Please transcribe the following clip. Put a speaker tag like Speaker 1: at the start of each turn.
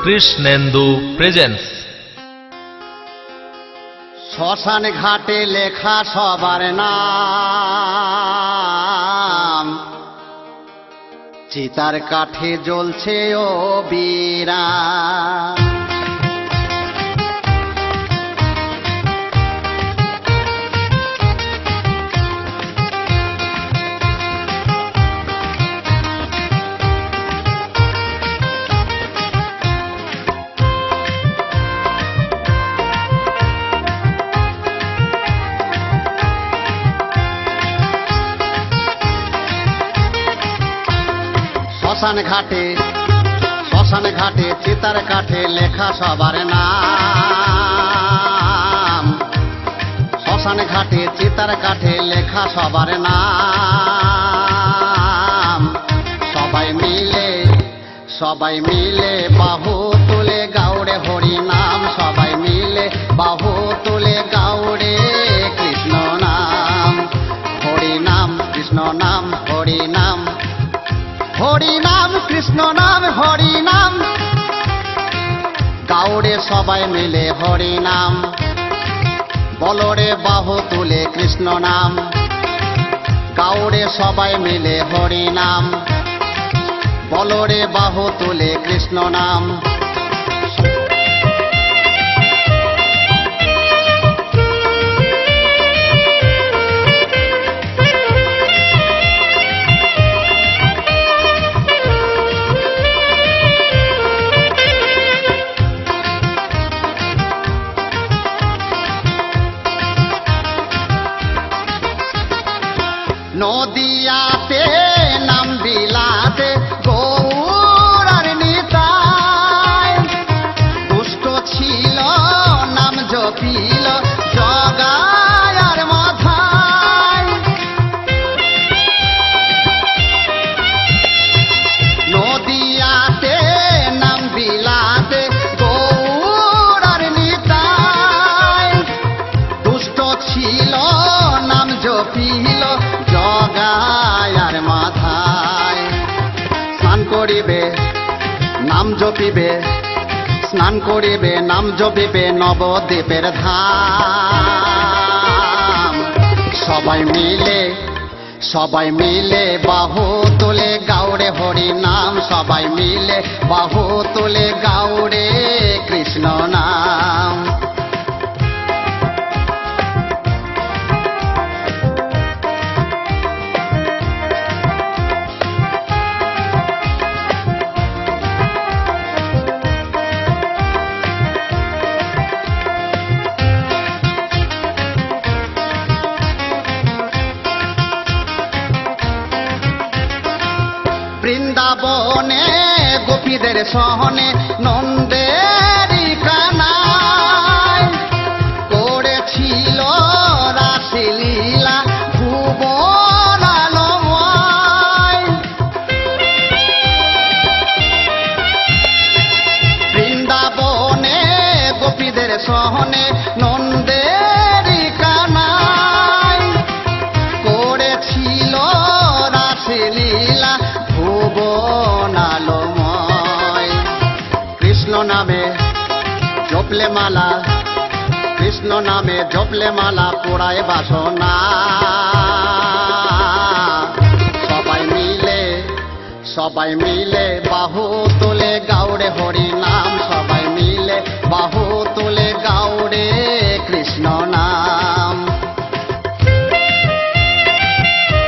Speaker 1: Krishnendu presents.
Speaker 2: শ্মশান ঘাটে লেখা সবার নাম, চিতার কাঠে জ্বলছে ও বিরাম। শ্মশান ঘাটে চিতার কাঠে লেখা সবার নাম, শ্মশান ঘাটে চিতার কাঠে লেখা সবার নাম। সবাই মিলে বাহু তুলে গাউড়ে হরি নাম, সবাই মিলে বাহু তুলে গাউড়ে কৃষ্ণ নাম। হরি নাম কৃষ্ণ নাম হরি নাম, হরি নাম কৃষ্ণ নাম হরি নাম। গাউড়ে সবাই মিলে হরি নাম, বলরে বাহু তুলে কৃষ্ণ নাম। গাউড়ে সবাই মিলে হরি নাম, বলরে বাহু তুলে কৃষ্ণ নাম। নদিয়াতে নাম বিলাতে গৌর আর নিতাই, দুষ্ট ছিল নাম জপিল জগায় আর মাথায়। নদিয়াতে নাম বিলাতে গৌর আর নিতাই, দুষ্ট ছিল নাম জপিল জগায়ার মাথায়। স্নান করিবে নাম জপিবে, স্নান করিবে নাম জপিবে নবদ্বীপের ধাম। সবাই মিলে বাহু তুলে গাউড়ে হরি নাম, সবাই মিলে বাহু তুলে গাউড়ে কৃষ্ণ নাম। বৃন্দাবনে গোপীদের সহনে নন্দেরি কানায়, করেছিল রাসলীলা ভুবন আলময়। বৃন্দাবনে গোপীদের সহনে নন্দেরি কানায়, করেছিল রাসলীলা ভুবন আলময়। কৃষ্ণ নামে জপলে মালা, কৃষ্ণ নামে জপলে মালা পোড়ায় বাসনা। সবাই মিলে বাহু তুলে গাউড়ে হরি নাম, সবাই